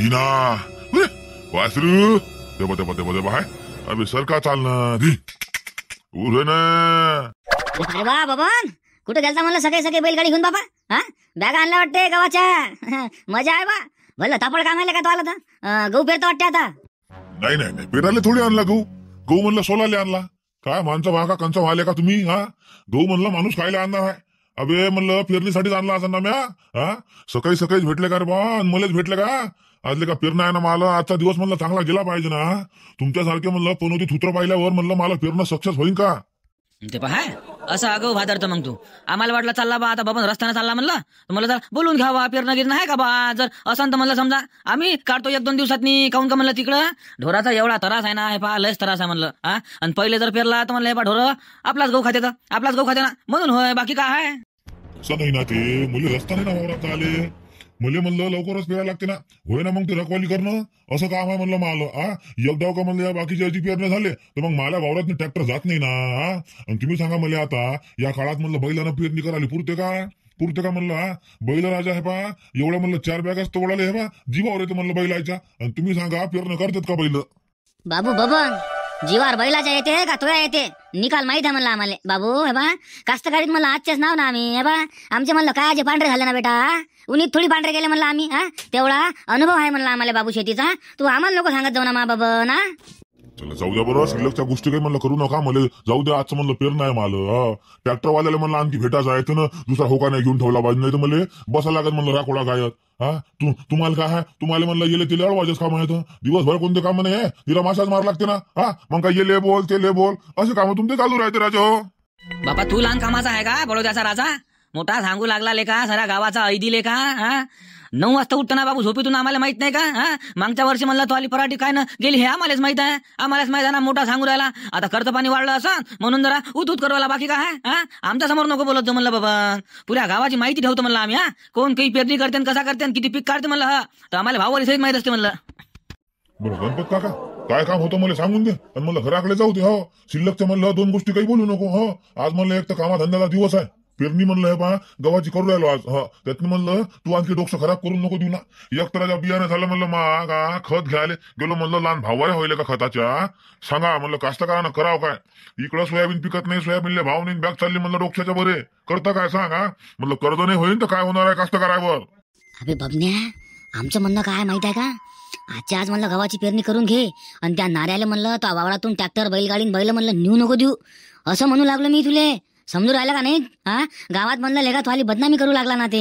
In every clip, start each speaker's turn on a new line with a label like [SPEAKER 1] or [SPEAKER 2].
[SPEAKER 1] धीना वासरू दे बाय अबे सर का चालना धी उरे ना.
[SPEAKER 2] अरे वा बबन, कुठे गेलता म्हणलं सकाळी सकाळी बैलगाडी घेऊन बाबा? हा, बॅग आणला वाटते गव्हाच्या. मजा आहे बा. भलं तापड काम आहे का तो आला तर गहू पेरता वाटते आता?
[SPEAKER 1] नाही पेराले थोडी आणला गहू म्हणलं सोलाले आणला. काय माणसं भागा कंचा व्हाले का तुम्ही? हा, गहू म्हणलं माणूस खायला आणणार आहे. अबे म्हणलं पेरणीसाठीच आणला असं ना म्या. हा, सकाळी सकाळीच भेटले का रे बा? मलाच भेटले का? आजले का पेरणं आहे ना मला. आजचा दिवस म्हणलं चांगला गेला पाहिजे ना. तुमच्यासारखे म्हणलं पनोती थुत्र पाहिल्यावर म्हणलं मला पेरणं सक्सेस होईल का?
[SPEAKER 3] ते पहा असं आगाऊ भादरतं मग तू. आम्हाला वाटलं चालला बा आता बाबा रस्त्याने चालला म्हणलं, मला जर बोलून घ्यावा पेरणं गिरणं आहे का बा. जर असं तर म्हणलं समजा आम्ही काढतो 1-2 दिवसातनी. काऊन का म्हणलं तिकडं ढोराचा एवढा त्रास आहे ना. हे पहा लयच त्रास आहे म्हणलं. हा, आणि पहिले जर पेरला तर म्हणलं हे पहा ढोर आपलाच गहू खाते, आपलाच गहू खाते ना म्हणून होय, बाकी काय आहे.
[SPEAKER 1] असं नाही ना, ते मुले रस्ता नाही ना वावरात आले. मुले म्हणलं लवकरच पेरायला लागते ना. होय ना, मग ते रखवाली करणं असं काम आहे म्हणलं मला. एक डाव का म्हणलं या बाकीच्या याची पेरणे झाले तर मग मला वावरात ट्रॅक्टर जात नाही ना. आणि तुम्ही सांगा मला आता या काळात म्हणलं बैलानं पेरणी करायला पुरते का म्हणलं? बैल राजा आहे पा. एवढं म्हणलं 4 बॅगाच तर ओढाले हे बा, जीवावर येते म्हणलं बैलाच्या. आणि तुम्ही सांगा पेरणं करतात का बैल?
[SPEAKER 2] बाबू बबन, जीवावर बैलाच्या येते का तुया येते निकाल माहित आहे म्हणलं आम्हाला. बाबू हे बा, कास्तकारीत म्हणलं आजचेच नाव ना आम्ही. हे बा, आमचे म्हणलं काय जे पांढरे झाले ना बेटा, उन्हीत थोडी पांढरे गेले म्हणलं आम्ही. तेवढा अनुभव आहे म्हणलं आम्हाला बाबू शेतीचा. तू आम्हाला लोक सांगत जाऊ ना मा बाबा ना.
[SPEAKER 1] चला जाऊ द्या बरोबर. शिल्लकच्या गोष्टी काही म्हणलं करू नका. मला जाऊ द्या. आजचं म्हणलं पेरणं आहे मला. ट्रॅक्टर वाल्याला म्हणलं आणखी भेटायचं आहे ना. दुसरा होका नाही घेऊन ठेवला पाहिजे, नाही तर मला बसा लागत म्हणलं राखोडा गायत. तुम्हाला काय आहे? तुम्हाला म्हणलं येले तिला अडवायचंच काम आहे. दिवसभर कोणते काम नाही आहे, तिला माशाच मार लागते ना. मग काय येले बोल तेले बोल असे काम तुमचे चालू राहते राजा. हो
[SPEAKER 3] बाबा तू लहान कामाचा आहे का बडोद्याचा राजा? मोठा सांगू लागला लेका साऱ्या गावाचा ऐदी लेका. 9 वाजता उठताना बाबू झोपेतून आम्हाला माहित नाही का? मागच्या वर्षी म्हणलं तो आली पराठी काय ना गेली हे आम्हालाच माहित आहे ना. मोठा सांगू राहिला आता खर्च पाणी वाढलं असं म्हणून जरा उत करवायला बाकी काय आहे. आमच्या समोर नको बोलत म्हणलं बाबा. पुऱ्या गावाची माहिती ठेवतो म्हणलं आम्ही. कोण काही पेरणी करते कसा करते किती पीक काढते म्हणलं. तर आम्हाला भावाली सहित माहित असते म्हणलं.
[SPEAKER 1] बरं गणपत काका काय काम होतं मला सांगून दे. आणि म्हणलं घराकडे जाऊ दे. हो, शिल्लकच्या म्हणलं 2 गोष्टी काही बोलू नको. हो, आज म्हणलं एक तर कामाधंद्याचा दिवस आहे. पेरणी म्हणलं हे पा गव्हाची करू राहिलो आज. त्यातनं म्हणलं तू आणखी डोकं खराब करून नको देऊ ना. एक तर बियाणं झालं म्हणलं मा खत घ्यायला गेलो म्हणलं लहान भावाला होईल का खताच्या. सांगा म्हणलं कास्तकारानं करावं काय. इकडं सोयाबीन पिकत नाही, सोयाबीनला भाव नाही, बॅग चालली म्हणलं डोक्याच्या बरे करता काय सांगा. म्हणलं कर्ज नाही होईल तर काय होणार आहे कास्तकारावर.
[SPEAKER 2] अबे बबन्या, आमचं म्हणणं काय माहित आहे का? आजच्या आज म्हणलं गव्हाची पेरणी करून घे आणि त्या नाऱ्याला म्हणलं तो वावरातून ट्रॅक्टर बैलगाडीन बैल म्हणलं नेऊ नको देऊ असं म्हणू लागलो मी तुले. समजू राहिला का नाही? गावात म्हणलं लेखा तुला बदनामी करू लागला ना ते.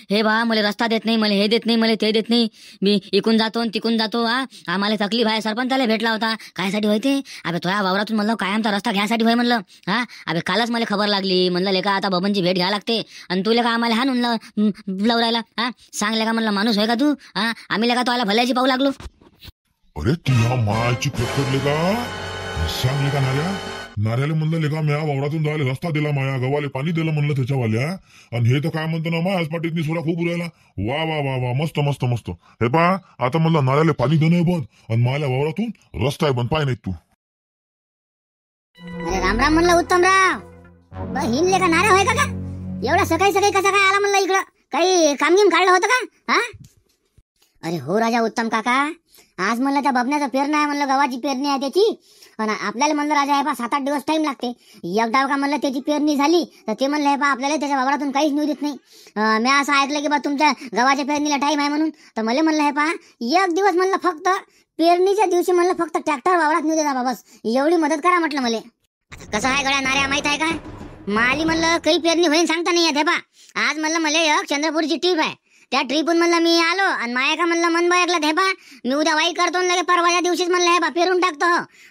[SPEAKER 2] हे बा मला रस्ता देत नाही, मला हे देत नाही, मला ते देत नाही, मी इकून जातो तिकून जातो. आम्हाला तकलीफ आहे. सरपंचाला भेटला होता कायसाठी होय ते? अबे तुझ्या वावरातून म्हणलं कायमचा रस्ता घ्यायसाठी होय म्हणलं. अबे कालच मला खबर लागली म्हणलं लेखा आता बबनची भेट घ्यायला लागते आणि तू लेखा आम्हाला हाणून लावू राहिला. सांग लेखा म्हणलं माणूस होय का तू? आम्ही लेखा तुला भल्याची पाहू लागलो.
[SPEAKER 1] अरे तुझ्या मायची पकडले का? सांग लेखा नाऱ्याला म्हणलं लेखा म्या वावरातून जायला रस्ता दिला, माया गव्हाले पाणी दिलं म्हणलं त्याच्यावाल्या. आणि हे तर काय म्हणतो ना मा आज पाठीतनी सुरा खूप उरायला. वा वा वा वा मस्त मस्त मस्त. हे पा आता म्हणलं नाऱ्याला पाणी देणं बंद आणि माझ्या वावरातून रस्ता आहे बंद. पाय नाही तू.
[SPEAKER 2] अरे राम राम म्हणलं उत्तमराव. हिमले का नाऱ्या होय का? एवढा सकाळी सकाळी कसा काय आला म्हणलं इकडं? काही कामगिम काढलं होतं का? अरे हो राजा उत्तम काका, आज म्हणलं त्या बबण्याचं पेरणं आहे म्हणलं, गव्हाची पेरणी आहे त्याची. पण आपल्याला म्हणलं राजा हे पा 7-8 दिवस टाइम लागते. एक डाव का म्हणलं त्याची पेरणी झाली तर ते म्हणलं हे पा आपल्याला त्याच्या वावरातून काहीच नेऊ देत नाही. मी असं ऐकलं की बा तुमच्या गव्हाच्या पेरणीला टाइम आहे म्हणून. तर मला म्हणलं हे पा 1 दिवस म्हणलं फक्त पेरणीच्या दिवशी म्हणलं फक्त ट्रॅक्टर वावरात नेऊ देता बाबस, एवढी मदत करा म्हटलं मला. कसं आहे गड्या नाऱ्या माहित आहे का? माली म्हणलं काही पेरणी होईल सांगता नाही येत. हे पा आज म्हणलं मला एक चंद्रपूरची ट्रीप आहे. त्या ट्रीपून म्हणलं मी आलो आणि माया का म्हणलं मन बायकला हे पा मी उद्या वाई करतो लगे परवाच्या दिवशीच म्हणलं हे पा पेरून टाकतो.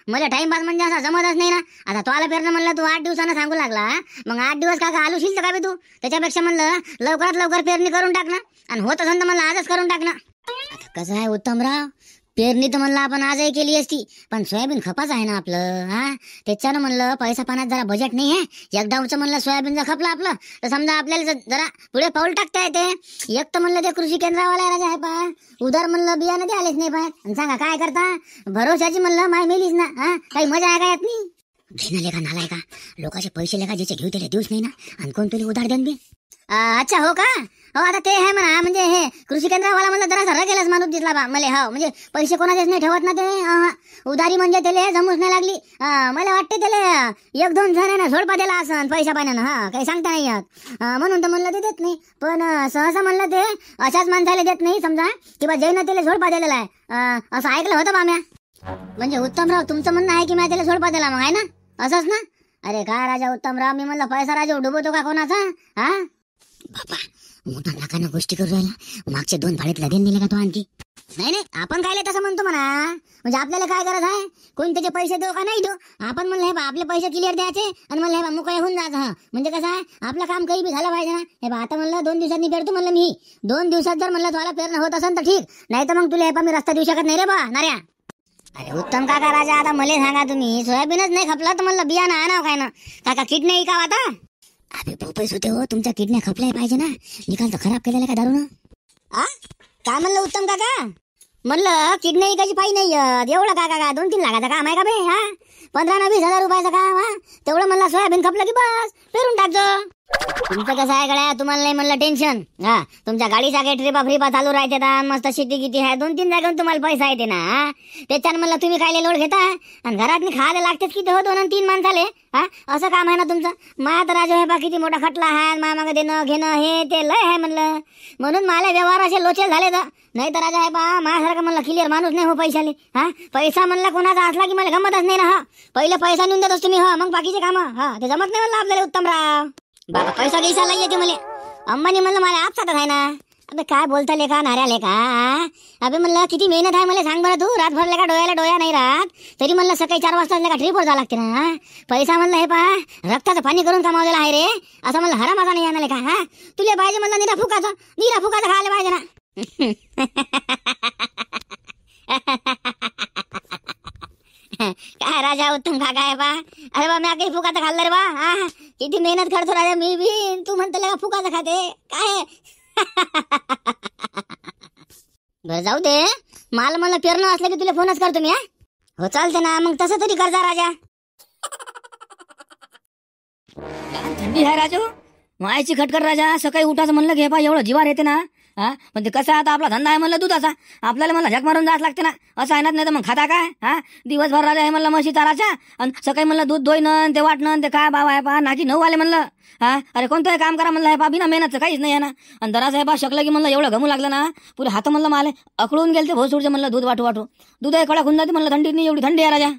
[SPEAKER 2] मला टाइम पास म्हणजे असा जमतच नाही ना. आता तो आला पेरणं म्हणलं तू 8 दिवसानं सांगू लागला. मग 8 दिवस काका आलूशील तर का बे तू? त्याच्यापेक्षा म्हणलं लवकरात लवकर पेरणी करून टाकणं आणि होत असेल तर म्हणलं आजच करून टाकणं. आता कसं आहे उत्तमराव, पेरणी तर म्हणलं आपण आजही केली असती पण सोयाबीन खपाच आहे ना आपलं. त्याच्यानं म्हणलं पैसा पाण्यात जरा बजेट नाही आहे. एकदाचं म्हणलं सोयाबीन जर खपलं आपलं तर समजा आपल्याला जरा पुढे पाऊल टाकता येते. एक तर म्हणलं ते कृषी केंद्रावाला राजा आहे पा उधार म्हणलं बियाणं ते आलेच नाही पाय. सांगा काय करता? भरोशाची म्हणलं माय मेलीच ना. काही मजा आहे का यात नाही? घेणं लेखा नालाय का? लोकांचे पैसे लेखा ज्याचे घेऊ त्याला देऊच नाही ना आणि कोण तुला उधार देन बी. अच्छा हो का? हो आता ते आहे म्हणा, म्हणजे हे कृषी केंद्रावाला मला जरा सरळ केलाच माणूस दिसला बा मला. हो म्हणजे पैसे कोणाचेच नाही ठेवत ना ते. उधारी म्हणजे त्याला जमूच नाही लागली. मला वाटते त्याला एक दोन जणांना झोडपा दिला असं पैशा पाण्यानं. हा काही सांगता नाही येत. म्हणून तर म्हणलं ते देत नाही. पण सहसा म्हणलं ते अशाच माणसाला देत नाही समजा, किंवा जैन त्याला झोडपा दिलेला आहे असं ऐकलं होतं बा म्या. म्हणजे उत्तमराव तुमचं म्हणणं आहे की मी त्याला झोडपा दिला मग, आहे ना? असंच ना? अरे काय राजा उत्तमराव, मी म्हणलं पैसा राजा डुबवतो का कोणाचा? हा बाबा मोठा नाकानं गोष्टी करू राहिला. मागचे 2 भाडेत लगेन दिले का तो आणखी? नाही नाही, आपण काय तसं म्हणतो म्हणा. म्हणजे आपल्याला काय गरज आहे कोणी त्याचे पैसे देऊ का नाही देऊ? आपण म्हणलं हे बा आपले पैसे क्लिअर द्यायचे आणि म्हणलं हे बा मोकळे होऊन जायचं. हा म्हणजे कसं आहे आपलं काम काही बी झालं पाहिजे ना. हे बा आता म्हणलं 2 दिवसांनी पेरतो म्हणलं मी. 2 दिवसात जर म्हणलं तुम्हाला पेरणं होत असेल तर ठीक, नाही तर मग तुला हे बा मी रस्ता देऊ शकत नाही रे बा नाऱ्या. अरे उत्तम काका राजा, आता मला सांगा तुम्ही सोयाबीनच नाही खपला तर म्हणलं बियाणं आणावं काय ना काका? किडनी का आता? अरे भोपेच होते हो, तुमच्या किडन्या खपल्या पाहिजे ना. निकाल तर खराब केलेला का दारू ना? काय म्हणलं उत्तम काका? म्हणलं किडनी इकायची पाहिजे नाही. एवढं का 2-3 लाखाचं काम आहे का बे? हा 15-20 हजार रुपयाचं काम. हा तेवढं म्हणलं सोयाबीन खपलं की बस पेरून टाकतो. तुमचं कसं आहे गड्या, तुम्हाला नाही म्हणलं टेन्शन. हा तुमच्या गाडीच्या काही ट्रिपा चालू राहते ना, मस्त शिटी किती आहे 2-3 जागेवर तुम्हाला पैसा येते ना. त्याच्यानं म्हणलं तुम्ही काय लोड घेता आणि घरात खायला लागतेच किती हो 2 आणि 3 माणसाले. हा असं काम आहे ना तुमचं. मा तर राजा हे बा किती मोठा खटला आहे, मामाग देणं घेणं हे ते लय आहे म्हणलं. म्हणून मला व्यवहार असे लोचे झाले तर. नाही तर राजा हे बा माझ्यासारखं म्हणलं क्लिअर माणूस नाही हो पैशाले. हा पैसा म्हणलं कोणाचा असला की मला गमतच नाही ना. हा पहिले पैसा नेऊन देतोस तुम्ही. हा मग बाकीचे कामं हा ते जमत नाही म्हणलं आपल्याला उत्तमराव. बाबा पैसा घ्यायचा नाही येते मला. अंबानी म्हणलं मला आपसातच आहे ना. अबे काय बोलता लेखा नाऱ्या लेखा? अबे म्हणलं किती मेहनत आहे मला सांग बरं तू. रातभर लेखा डोळ्याला डोळ्या नाही राहत तरी म्हणलं सकाळी 4 वाजता लेखा ट्रिपवर जावं लागते ना. पैसा म्हणलं हे पहा रक्ताचं पाणी करून कमावलेला आहे रे. असं म्हणलं हरामाचा नाही येणार लेखा. हा तुला पाहिजे म्हणलं निरा फुकाचं खायला पाहिजे ना. काय राजा उत्तम काका आहे बा? अरे बा म्या काही फुकाचं खाल्लं रे बा. हा किती मेहनत करतो राजा मी बी. तू म्हणतो लेखा फुकाचं खाते काय? बरं जाऊ दे, मला म्हणलं पेरणं असलं की तुला फोनच करतो मी. हो चालते ना मग तसं तरी करजा राजा.
[SPEAKER 3] थंडी आहे राजू, मायची खटखट राजा. सकाळी उठायचं म्हणलं घे बा एवढं जिवार येते ना. हा पण ते कसं आता आपला धंदा आहे म्हणलं दुधाचा, आपल्याला म्हणलं झक मारून जायचं लागते ना. असं आहे ना, नाही तर मग खाता काय? हा दिवसभर राजा आहे म्हणलं म्हशी चाराच्या आणि सकाळी म्हणलं दूध धुईनं ते वाटणं ते काय बाबा आहे पा नाकी 9 आले म्हणलं. हा अरे कोणतं काम करा म्हणलं हे पा बिना मेहनतचं काहीच नाही आहे ना. आणि दराचं हे पा शकलं की म्हणलं एवढं घमू लागलं ना पुरे हात म्हणलं माले अकळून गेले ते भोसूडचे म्हणलं दूध वाटू दूध आहे कडक होऊन जाते म्हणलं. थंडीत नाही एवढी थंडी आहे राजा.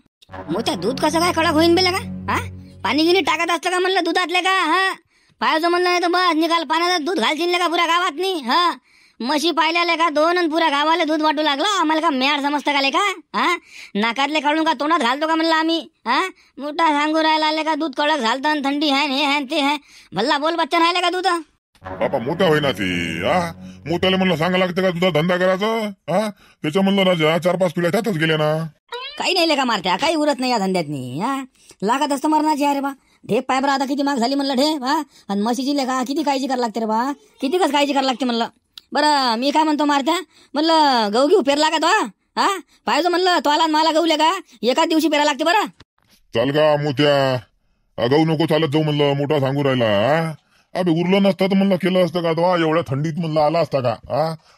[SPEAKER 3] मोठ्या दूध कसं काय कडक होईन बेले का? हा पाणी गिनी टाकत असतं का म्हणलं दुधातले का? हा पाहायचं म्हणलं नाही तर बस निकाल पाण्याचं दूध घालशील का पुऱ्या गावात नाही. हा म्हशी पाहिल्याले का 2 आणि पुऱ्या गावाला दूध वाटू लागला. आम्हाला का मॅड समजतं का लेका? हा नाकातले काढून का तोंडात घालतो का म्हणलं आम्ही? हा मोठा सांगू राहिला का दूध कडक घालतं थंडी आहे हे आहे ते आहे. भल्ला बोल बच्चन राहिले का दूध?
[SPEAKER 1] बापा मोठा होईना ती. हा मोठ्याला म्हणलं सांगा लागते का तुझा धंदा करायचा? हा त्याच्या म्हणलं राजा 4-5 पिढ्या त्यातच गेल्या ना.
[SPEAKER 3] काही नाही लेका मारत्या, काही उरत नाही या धंद्यातनी. हा लागत असतं मरणाची अरे बा. ढेप पाय बरं आता किती महाग झाली म्हणलं ढेप. हा आणि म्हशीची लेखा किती काळजी करायला लागते रे बा, किती कस काळजी करायला लागते म्हणलं. बरं मी काय म्हणतो मारत्या, म्हणलं गहू घेऊ पेरला का तो? हा पाहिजे म्हणलं तोला मला गहू लेका एकाच दिवशी पेरायला लागते बरं.
[SPEAKER 1] चाल का मोठ्या अगाऊ नको चालत जाऊ म्हणलं. मोठा सांगू राहिला. अबे उरलं नसतं तर म्हणलं केलं असतं का तो? एवढ्या थंडीत म्हणलं आला असता का?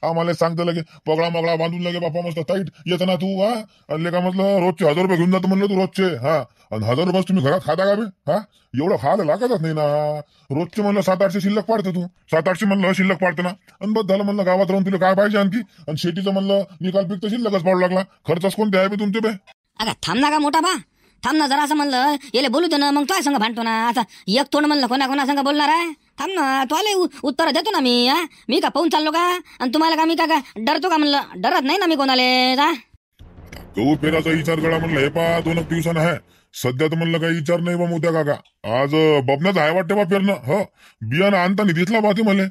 [SPEAKER 1] आम्हाला सांगतं लगे पगडा मगळा बांधून लगे बापा मस्त टाईट येतं ना तू. आणि का म्हटलं रोजचे 1000 रुपये घेऊन जातो म्हणलं तू रोजचे. हा आणि 1000 रुपये तुम्ही घरात खाता का बे? हा एवढं खायला लागतच नाही ना. रोजचे म्हणलं 700-800 शिल्लक पाडतं तू. 700-800 म्हणलं शिल्लक पाडतं ना. आणि बस झालं म्हणलं गावात राहून तुला काय पाहिजे आणखी? आणि शेतीचं म्हणलं निकाल पीक तर शिल्लकच पाडू लागला. खर्चच कोणते आहे बे तुमचे बे?
[SPEAKER 3] अगं थांब ना का मोठा बा, थांब ना जरा. असं म्हणलं येले बोलू दे ना, मग तो संग भांडतो ना. आता एक तोंड म्हणलं कोणा संग बोलणार आहे? थांब ना, तोले उत्तर देतो ना मी. मी का पाहून चाललो का? आणि तुम्हाला का मी का डरतो का म्हणलं? डरत नाही ना मी कोणाले.
[SPEAKER 1] गहू पेराचा विचार करा म्हणलं. हे पा 2 दिवसानं आहे सध्या तर म्हणलं काही विचार नाही बा मोठ्या काका. आज बबण्याचं आहे वाटते बा पेरणं. हो बियाणं आणताना दिसला बा ते मला.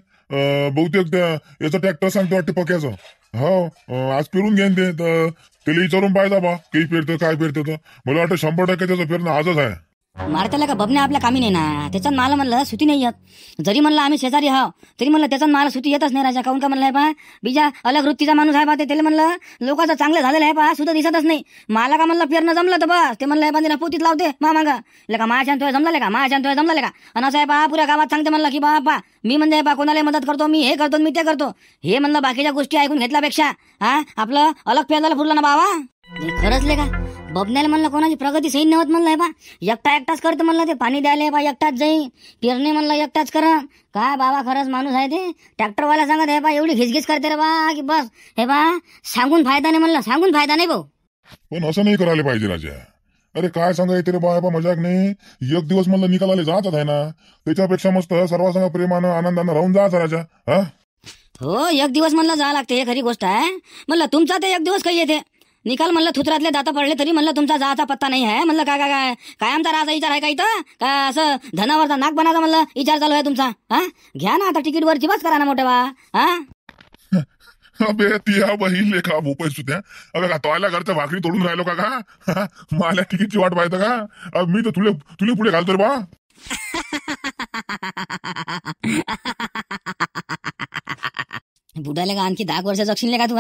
[SPEAKER 1] बहुतेक त्या याचं ट्रॅक्टर सांगतो वाटते पक्याचं. हो आज पेरून घेईन ते. तर त्याला विचारून पाहिजे बा काही पेरतं काय पेरतं. तर मला वाटतं 100% त्याचं पेरणं आजच आहे.
[SPEAKER 4] मारत्याला का बबने आपल्या कामी नाही ना. त्याच्यात मला म्हणलं सुती नाही येत. जरी म्हणलं आम्ही शेजारी हाव तरी म्हणलं त्याच्यात मला सुती येतच नाही राजा. काऊन का म्हणलं बा बीजा अलग वृत्तीचा माणूस आहे बा. ते त्याला म्हणलं लोकांचं चांगलं झालेलं आहे बा सुद्धा दिसतच नाही. मला का म्हणलं पेरणं जमलं तर बस ते म्हणलं बा तिला पोतीत लावते मागा का माझ्या तुझ्या जमला का माझ्या तुझ्या जमला का. आणि असं आहे बा पुऱ्या गावात सांगते म्हणलं की बा मी म्हणजे बा कोणाला मदत करतो मी हे करतो मी ते करतो. हे म्हणलं बाकीच्या गोष्टी ऐकून घेतल्यापेक्षा आपलं अलग पेरदाला फुटलं ना बावा. खरंच ले का बबण्याला म्हणलं कोणाची प्रगती सही नव्हत म्हणलं बा. एकटाच करतो म्हणलं ते पाणी द्यायला बा एकटाच जाई पेरणे म्हणलं एकटाच कर. काय बाबा खरंच माणूस आहे ते. ट्रॅक्टरवाला सांगत हे बा एवढी घिसघिस करते रे बा की बस हे बा सांगून फायदा नाही म्हणलं सांगून फायदा नाही भाऊ.
[SPEAKER 1] पण असं नाही करायला पाहिजे राजा. अरे काय सांगायचं रे बा मजाक नाही. एक दिवस म्हणलं निकालाले जातच आहे ना. त्याच्यापेक्षा मस्त सर्वांसंग प्रेमानं आनंदानं राहून जायचं राजा. हा
[SPEAKER 4] हो एक दिवस म्हणलं जा लागते हे खरी गोष्ट आहे. म्हणलं तुमचा ते एक दिवस काही येते निकाल म्हणलं थुतरातले दाता पडले तरी म्हणलं तुमचा जाचा पत्ता नाही आहे. म्हणलं काय काय काय काय आमचा राजा विचार आहे का इथं का असं धनावरचा नाक बनाचा म्हणलं विचार चालू आहे तुमचा. घ्या ना आता तिकीट वरची बस करा ना मोठे बा.
[SPEAKER 1] अबे तिया बहीण लेखा भोपाई सुद्धा अबे का तोयला घरच्या भाकरी तोडून राहिलो का मला तिकीटची वाट पाहतं का. मी तर तुले पुढे घालतो रे बा.
[SPEAKER 4] बुडाले का आणखी 10 वर्ष जगशील का तू.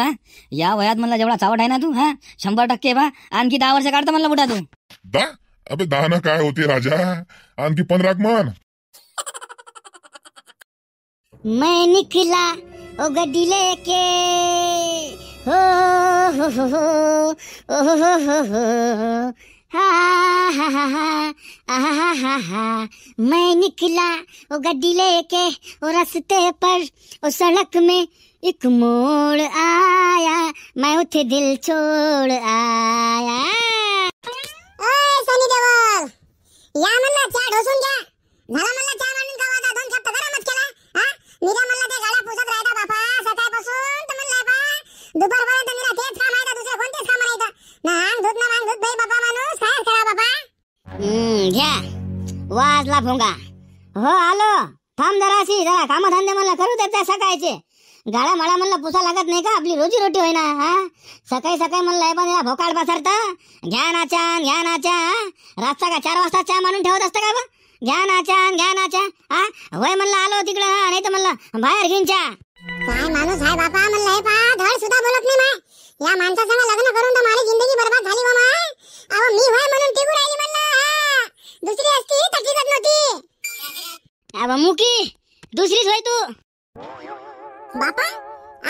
[SPEAKER 4] या वयात म्हणलं जेवढा चावट आहे ना तू 100% बा आणखी 10 वर्ष काढतो म्हणलं बुडा तू.
[SPEAKER 1] अबे 10 ना काय होते राजा आणखी 15 मन.
[SPEAKER 2] मैं निकला ओ गड्डी लेके हो हा मैं निकला ओ गड्डी लेके ओ रास्ते पर ओ सड़क में एक मोड़ आया मैं उठे दिल छोड़ आया. सनी देवल या म्हणलं चहा ढोसून घ्या. झाला म्हणलं चहा मांडून का वादा 2 शब्द गरमच केला. निरा म्हणलं ते गाड्या पुसत राहता बापा सकाळपासून तर म्हणलं बा दुपारपर्यंत निरा तेच काम आहे दुसरे कोणतेच काम नाही तर ना दूध ना दूध भाई बापा माणूस काय करा बापा. घ्या वाजला भोंगा. हो आलो थांब जरा काम धंदे म्हणलं करू देता सकाळचे. गाळा माळा म्हणलं पुसा लागत नाही का आपली रोजी रोटी होईना. सकाळी म्हणलं पण भोकाळ बसरता घ्या नाचा रातचा का 4 वाजता चहा मानून ठेवत असतं का बा. घ्या नाचा वय म्हणलं आलो तिकडं नाही तर म्हणलं बाहेर घेऊन चहा. काय माणूस आहे बापा म्हणलं हे पा धड सुद्धा बोलत नाही माय. या माणसासंग लग्न करून तर माझी जिंदगी बर्बाद झाली बा माय. अहो मी होय म्हणून टिकू राहिली म्हणलं दुसरी असती तर टिकत नव्हती. अहो मुकी दुसरीच होय तू बापा.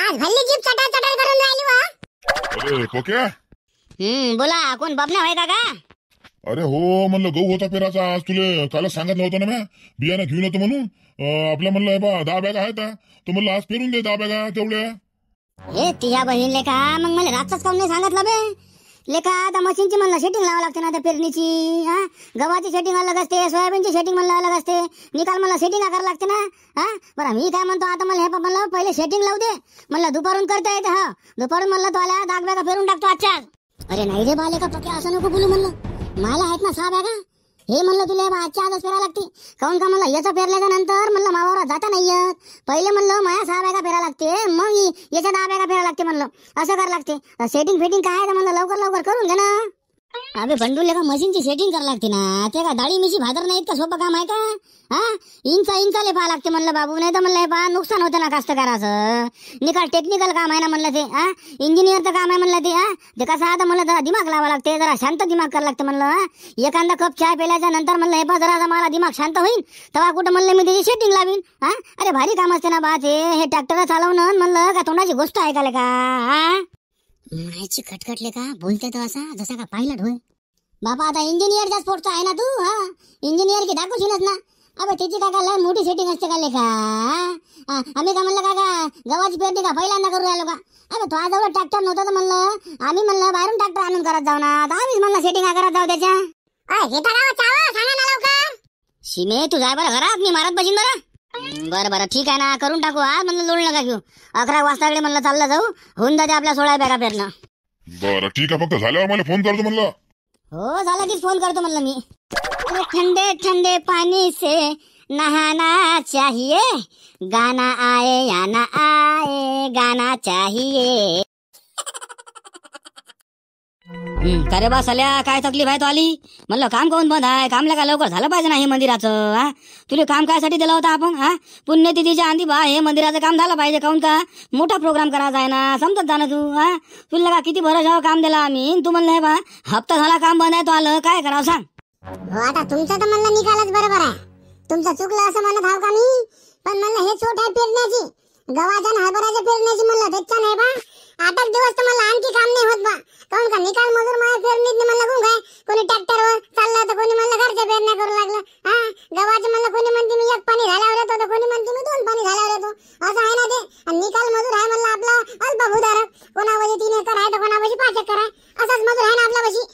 [SPEAKER 2] आज भल्ली जीप चटाचट करून राहिली वा.
[SPEAKER 1] अरे कोक्या
[SPEAKER 2] बोला कोण बबना होय का.
[SPEAKER 1] अरे हो म्हणलं गहू होता पेराचा आज तुले कालच सांगितलं होतं ना मी बियाणं घेऊन येतो म्हणून. आपल्या म्हणलं बा 10 बॅगा आहेत तर म्हणलं आज पेरून दे 10 बॅगा तेवढ्या.
[SPEAKER 2] हे तिया बहीण लेका मग मला रातचाच काम नाही सांगितलं बे लेका. आता मशीनची म्हणलं सेटिंग लावावं लागते ना त्या पेरणीची. गव्हाची सेटिंग अलग असते सोयाबीनची सेटिंग म्हणलं अलग असते. निकाल मला सेटिंग करावं लागते ना. बरं मी काय म्हणतो आता मला हे म्हणलं पहिले सेटिंग लावू दे म्हणलं दुपारून करता येते. दुपारून म्हणलं तो आल्या 10 बॅगा पेरून टाकतो आजच्या. अरे नाही रे बाले का पक्या असं नको बोलू म्हणलं. मला आहेत ना 6 बॅगा. हे म्हणलं तुला आजच्या आजच पेरा लागते. काऊन का म्हणलं याचा पेरल्याच्या नंतर म्हणलं मावावर जाता नाही येत. पहिले म्हणलं माया 6 बॅगा पेरा लागते मग याच्या 10 बॅगा पेरा लागते म्हणलं असं करावं लागते. सेटिंग फेटिंग काय आहे म्हणलं लवकर करून घ्या ना. अबे बंडूले का मशीनची सेटिंग करावं लागते ना. ते का डाळी मिशी भादर नाहीत का सोपं काम आहे का. इंचाले पहा लागते म्हणलं बाबू नाही तर म्हणलं हे पहा नुकसान होतं ना कास्तकाराचं. निकाल टेक्निकल काम आहे ना म्हणलं ते. इंजिनियरचं काम आहे म्हणलं ते कसं आता म्हणलं जरा दिमाग लावा लागते जरा शांत दिमाग करावं लागते म्हणलं. एखादा कप चहा प्यायल्याच्या नंतर म्हणलं हे पहा जरा मला दिमाग शांत होईल तेव्हा कुठं म्हणलं मी त्याची सेटिंग लावीन. अरे भारी काम असते ना बा ते. हे ट्रॅक्टर चालवणं म्हणलं का तोंडाची गोष्ट आहे का का. मायची खटखटले का बोलते तर असा जसा का पायलट होय बाबा. आता इंजिनियरच्या स्पोर्टचा आहे ना तू. इंजिनियर की दाखवशीलच ना. अबे त्याची काका लय मोठी सेटिंग असते का लेखा. आम्ही का म्हणलं काका गव्हाची पेरणी का पहिल्यांदा करू राहिलो का. अबे तो जवळ ट्रॅक्टर नव्हतं तर म्हणलं आम्ही म्हणलं बाहेरून ट्रॅक्टर आणून करत जाऊ ना. आम्हीच म्हणलं सेटिंग करत जाऊ त्याच्या. शिमे तू जाय बरं घरात मी मारत बसीन बरं. बरं ठीक आहे ना करून टाकू. म्हणलं लोळ नका घेऊ. 11 वाजताकडे म्हणलं चाललं जाऊ होऊन जाते आपल्या 16 बॅगा पेरणं.
[SPEAKER 1] बरं ठीक आहे फक्त झाल्यावर मला फोन करतो म्हणलं.
[SPEAKER 2] हो झाला की फोन करतो म्हणलं मी. अरे ठंडे ठंडे पानी से नहाना चाहिए गाना आए या ना आए गाना चाहिए.
[SPEAKER 4] का रे बा साल्या, काय तकलीफ आहे तो आली? म्हणलं काम कोण बंद आहे? कामला का लवकर झालं पाहिजे ना हे मंदिराचं? हा, तुला काम कायसाठी दिलं होतं आपण? हा, पुण्यतिथीच्या आधी बा हे मंदिराचं काम झालं पाहिजे. काऊन का मोठा प्रोग्राम करायचा आहे ना, समजत जा ना तू. हा, तुला का किती भरोशावर काम दिला आम्ही, तू म्हणलं हे बा हप्ता झाला काम बंद आहे, तो आलं काय करावं सांग?
[SPEAKER 2] हो आता तुमचं तर म्हणलं निकालच बरोबर आहे. तुमचं चुकलं असं म्हणत आहो का मी? पण म्हणलं हे चोट आहे पेरण्याची, गव्हाच्या आणि हरभऱ्याच्या पेरण्याची. म्हणलं त्याच्या नाही बा 8 दिवस तर मला आणखी काम नाही होत बा. काऊन का निकाल मजूर माझ्या पेरणीत म्हणलं कोण काय, कोणी ट्रॅक्टरवर चाललं तर कोणी म्हणलं घरच्या पेरण्या करू लागलं. हा, गव्हाचं म्हणलं कोणी म्हणते मी 1 पाणी झाल्यावर येतो, तर कोणी म्हणते मी 2 पाणी झाल्यावर येतो. असं आहे ना ते. आणि निकाल मजूर आहे म्हणलं आपला अल्पभूधारक. कोणावशी 3 एकर आहे तर कोणावशी 5 एकर आहे. असाच मजूर आहे ना आपल्यापाशी.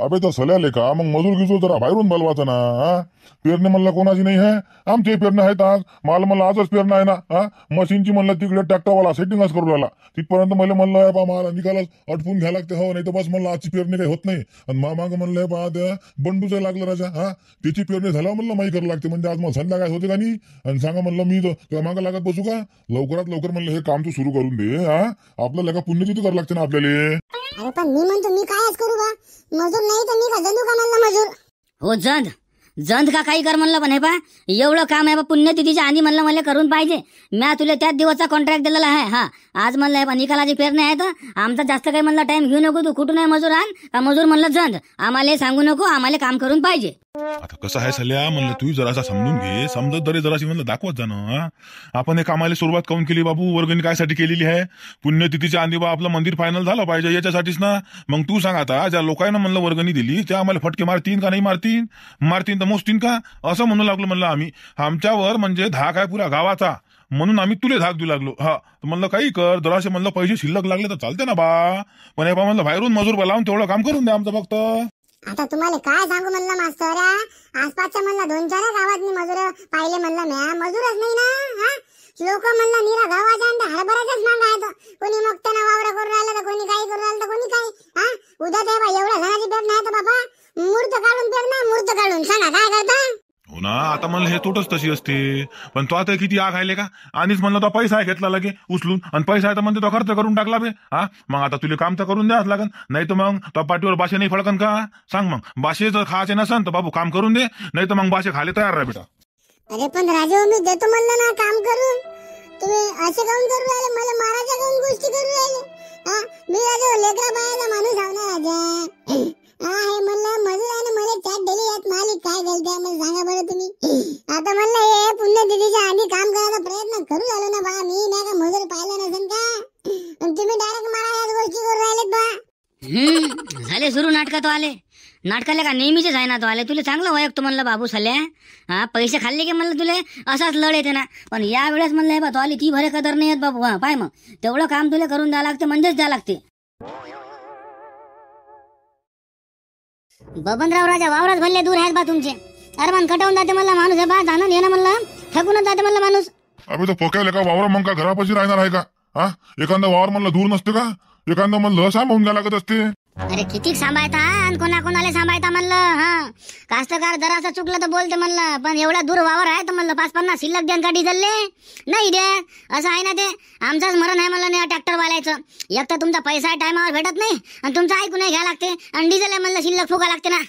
[SPEAKER 1] अबे तर सल्याले का मग मजूर गिजूर जरा बाहेरून बोलवायचं ना. हा, पेरणे म्हणलं कोणाची नाही आहे, आमचे पेरणे आहेत. आज मला म्हणलं आजच पेरणं आहे ना. हा, मशीनची म्हणलं तिकडे ट्रॅक्टरवाला सेटिंगच करू लागला. तिथपर्यंत मला म्हणलं बा मला निकालच अटपून घ्यायला लागते. हो, नाही तर बस म्हणलं आजची पेरणी काही होत नाही. आणि माग म्हणलं बा त्या बंडूच लागलं राजा. हा, त्याची पेरणी झाल्यावर म्हणलं माही करावं लागते. म्हणजे आज मला संध्याकाळ होते का नाही. आणि सांगा म्हणलं मी तर मागं लागत बसू का? लवकरात लवकर म्हणलं हे काम तू सुरू करून दे. हा, आपल्याला का पुण्यतिथी करावं लागते ना आपल्याला.
[SPEAKER 2] अरे पण मी म्हणतो मी कायच करू बा? मजूर नाही तर मी का जंदू का म्हणलं मजूर?
[SPEAKER 4] हो जंद का काही कर म्हणलं. पण हे पा एवढं काम आहे बा पुण्यतिथीच्या आधी म्हणलं मला करून पाहिजे. म्या तुला त्याच दिवसचा कॉन्ट्रॅक्ट दिलेला आहे. हा, आज म्हणलं हे पा निकालाची पेरणी आहे तर आमचा जास्त काही म्हणलं टाइम घेऊ नको. तू कुठून आहे मजूर आण का मजूर म्हणलं जंद आम्हाला सांगू नको, आम्हाला काम करून पाहिजे.
[SPEAKER 1] आता कसं आहे सल्या म्हणलं तू जरासा समजून घे, समजतदारी जराशी म्हणलं दाखवत जाणं. आपण हे कामाला सुरुवात काऊन केली बाबू? वर्गणी कायसाठी केलेली आहे? पुण्यतिथीच्या आधी बा आपलं मंदिर फायनल झालं पाहिजे याच्यासाठीच ना. मग तू सांग आता, ज्या लोकांना म्हणलं वर्गणी दिली त्या आम्हाला फटके मारतीन का नाही मारतीन? मारतीन तर मोजतीन का? असं म्हणू लागलो म्हणलं आम्ही. आमच्यावर म्हणजे धाक आहे पुरा गावाचा, म्हणून आम्ही तुले धाक देऊ लागलो. हा, म्हणलं काही कर, जरासे म्हणलं पैसे शिल्लक लागले तर चालते ना बा. पण हे बा म्हणलं बाहेरून मजूर बोलावून तेवढं काम करून द्या आमचं फक्त.
[SPEAKER 2] आता तुम्हाला काय सांगू म्हणलं मास्तर, आसपासच्या म्हणलं 2-4 गावात मी मजूर पाहिले म्हणलं. म्या मजूरच नाही ना. हा, लोक म्हणलं निरा गावाच्या आणि हरभऱ्याच्याच माग आहेत. कोणी मोठ्यानं वावडं करून राहिलं तर कोणी काही करून राहिलं तर कोणी काही. हा, उद्या ते बा एवढ्या जणांची पेरणी आहे तर बाबा मूर्त काढून पेरणं, मूर्त काढून सांगा काय करता?
[SPEAKER 1] हो ना, आता म्हणलं हे तोटच तशी असते. पण तो आता किती आग आहे का? आणिच म्हणलं तो पैसा घेतला लगे उचलून, आणि पैसा आहे तर म्हणते तो खर्च करून टाकला बे. हा, मग आता तुला काम तर करून द्याच लागन, नाही तर मग तो पाठीवर बाशे नाही फळकन का? सांग मग, बाशे जर खायचे नसन तर बाबू काम करून दे, नाही तर मग बाशे खाले तयार राहा बेटा.
[SPEAKER 2] अरे पण राजू मी देतो म्हणलं ना काम करून, तुम्ही असे काऊन करू राहिले? मला मारायच्या काऊन गोष्टी करू राहिले? हा, मी राजू लेकरा बाळाचा माणूस आहो ना राजा. हा, हे म्हणलं मजूर आहे ना, मला चॅट दिली यात मालिक काय गलती मला सांगा बरं तुम्ही. आता म्हणलं हे पुण्यतिथीच्या आधी काम करायचा प्रयत्न करू झालो ना बा. मी नाही का मजूर पाहिलं नसेल का? तुम्ही डायरेक्ट मला याच गोष्टी करू राहिलेत बा.
[SPEAKER 4] झाले सुरू नाटक तो आले. नाटकाला का नेहमीचेच आहे ना तो आले. तुला चांगलं ओळखतो म्हणलं बाबू साल्या. हा, पैसे खाल्ले की म्हणलं तुले असाच लढ येते ना. पण या वेळेस म्हणलं हे बा तो आली ती भरे कदर नाही येत बाबू. हा, पाय मग तेवढं काम तुला करून द्यावं लागते, म्हणजेच द्यावं लागते.
[SPEAKER 2] बबनराव राजा वावरात भरले दूर आहेत बा तुमचे. अरे मन कटवून जाते म्हणलं माणूस. हे बा जाणं येणं म्हणलं थकूनच जाते म्हणलं माणूस.
[SPEAKER 1] अबे तो पोक्याले का वावर मग का घरापाशी राहणार आहे का? हा, एखादा वावर म्हणलं दूर नसते का? एखादा म्हणलं सांभाळून घ्या लागत असते.
[SPEAKER 2] अरे किती सांभाळता आणि कोणाकोणाला सांभाळता म्हणलं. हा, कास्तकार जरासा चुकलं तर बोलते म्हणलं, पण एवढा दूर वावर आहे तर म्हणलं 5-50 शिल्लक द्या का डिझेलले? नाही द्या. असं आहे ना ते. आमचाच मरण आहे म्हणलं नाही ट्रॅक्टर वाल्याचं. एक तर तुमचा पैसा टायमावर भेटत नाही आणि तुमचं ऐकून घ्या लागते, आणि डिझेल आहे म्हणलं शिल्लक फुका लागते ना.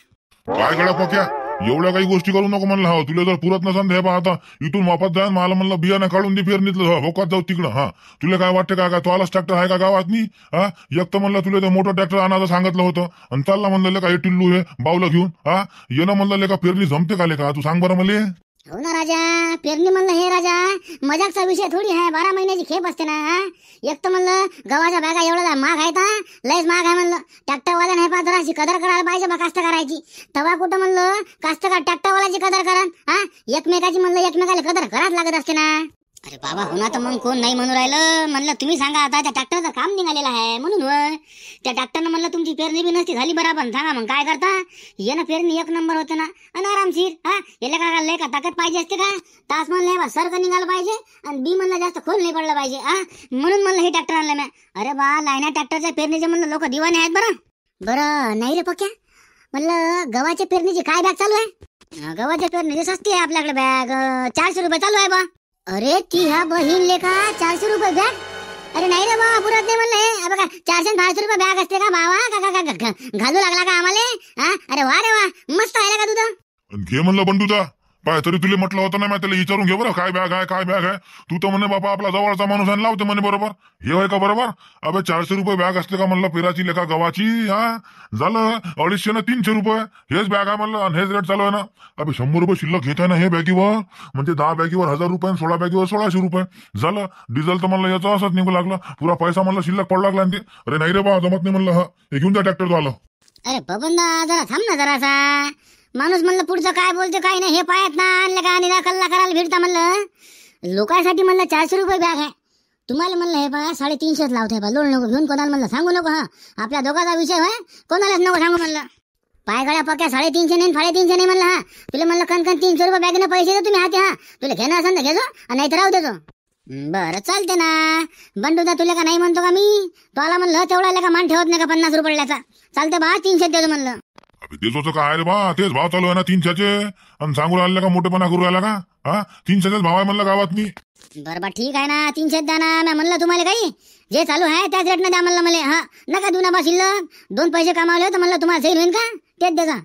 [SPEAKER 1] काय गड्या पोक्या, एवढ्या काही गोष्टी करू नको म्हणलं. हा, तुला जर पुरत नसन हे पहा आता इथून वापस जाय, मला म्हणलं बियाणं काढून दे पेरणीतलं. होकात जाऊ तिकडं. हा, तुला काय वाटतं काय तो आलाच ट्रॅक्टर आहे का गावात? मी हा, एक तर म्हणलं तुला ते मोठं ट्रॅक्टर आणायचं सांगितलं होतं आणि चालला म्हणलं का हे टिल्लू हे बावलं घेऊन. हा, येणं म्हणलं का पेरणी जमते का का? तू सांग बरं मला.
[SPEAKER 2] हो ना राजा, पेरणी म्हणलं हे राजा मजाकचा विषय थोडी आहे. 12 महिन्याची खेप असते ना. हा, एक तर म्हणलं गव्हाच्या बॅगा एवढा महाग आहे का? लयच महाग आहे म्हणलं. ट्रॅक्टरवाला नाही पा जराशी कदर करायला पाहिजे बा कास्तकाराची. तवा कुठं म्हणलं कास्तकार ट्रॅक्टरवाल्याची कदर करा. हा, एकमेकाची म्हणलं एकमेकाला कदर कराच लागत असते ना. अरे बाबा हो ना, तर मग कोण नाही म्हणून राहिलं म्हणलं. तुम्ही सांगा आता, त्या ट्रॅक्टरचं काम निघालेलं आहे म्हणून होय. त्या ट्रॅक्टरनं म्हणलं तुमची पेरणी बी नसती झाली बरोबर. सांगा मग काय करता? येणं पेरणी 1 नंबर होते ना, आणि आरामशीर. हा, याला का लय का ताकद पाहिजे असते का? तास म्हणलं बा सरकं निघालं पाहिजे आणि बी म्हणलं जास्त खोल नाही पडलं पाहिजे. हा, म्हणून म्हणलं हे ट्रॅक्टर आणलं मी. अरे बा लायना ट्रॅक्टरच्या पेरणीचे म्हणलं लोक दिवाने आहेत बरं. बरं नाही रे पक्या, म्हणलं गव्हाच्या पेरणीची काय बॅग चालू आहे? गव्हाच्या पेरणीची सस्ती आहे आपल्याकडे बॅग. 400 रुपये चालू आहे बा. अरे ती ह्या बहीण लेखा 400 रुपये बॅग. अरे नाही रे बाबा पुरत नाही म्हणलं हे बघा 400-500 रुपये बॅग असते का बाबा का घालू लागला का आम्हाला हा अरे वा रे वा मस्त आहे का तुझं
[SPEAKER 1] घे म्हणलं बंडूचा पाय तरी तुला म्हटलं होतं ना मी त्याला विचारून घे बरं काय बॅग आहे तू तर म्हणे बाबा आपला जवळचा माणूस आहे लावते म्हणे बरोबर हे होय का बरोबर अबे 400 रुपये बॅग असते का म्हणलं पेराची लेखा गव्हाची हा झालं 250 ना 300 रुपये हेच बॅग आहे म्हणलं आणि हेच रेट चालू आहे ना अबे 100 रुपये शिल्लक घेत आहे ना हे बॅगीवर म्हणजे 10 बॅगीवर 1000 रुपये 16 बॅगीवर 1600 रुपये झालं डिझेल तर म्हणलं याचा असंच निघू लागलं पुरा पैसा म्हणलं शिल्लक पडू लागला आणि ते अरे नाही रे बा जमत नाही म्हणलं हे घेऊन जा ट्रॅक्टर आलं
[SPEAKER 2] अरे बबन जरा थांब ना जरासा माणूस म्हणलं पुढचं काय बोलते काय नाही हे पायात ना आणलं का आणि कल्ला करायला भिडता म्हणलं लोकांसाठी म्हणलं 400 रुपये बॅग आहे तुम्हाला म्हणलं हे बा 350 लावते बा लोड नको घेऊन कोणाला म्हणलं सांगू नको हा आपल्या दोघाचा विषय होय कोणालाच नको सांगू म्हणलं पाय गळ्या पक्या 350 नाही 350 नाही म्हणलं हा तुला म्हणलं कण 300 रुपये बॅगेनं पैसे दे तुम्ही हाती हा तुला घेणं असेल तर घेजो नाही तर राहू देतो बरं चालते ना बंडूदा तुला का नाही म्हणतो का मी तो आला म्हणलं तेवढा का मान ठेवत नाही का 50 रुपयाचा चालते बा 300 देतो म्हणलं
[SPEAKER 1] देशोचं काय रे बा तेच भाव चालू आहे ना 300चे आणि सांगू राहिला का मोठेपणा करू राहिला का हा 300चेच भाव आहे म्हणलं गावात मी
[SPEAKER 2] बरं ठीक आहे ना 300 द्या ना मी म्हणलं तुम्हाला काही जे चालू आहे त्याच रेटनं द्या म्हणलं मला हा नका देऊ ना बा शिल्लक 2 पैसे कमावले तर म्हणलं तुम्हाला सही होईल का तेच द्या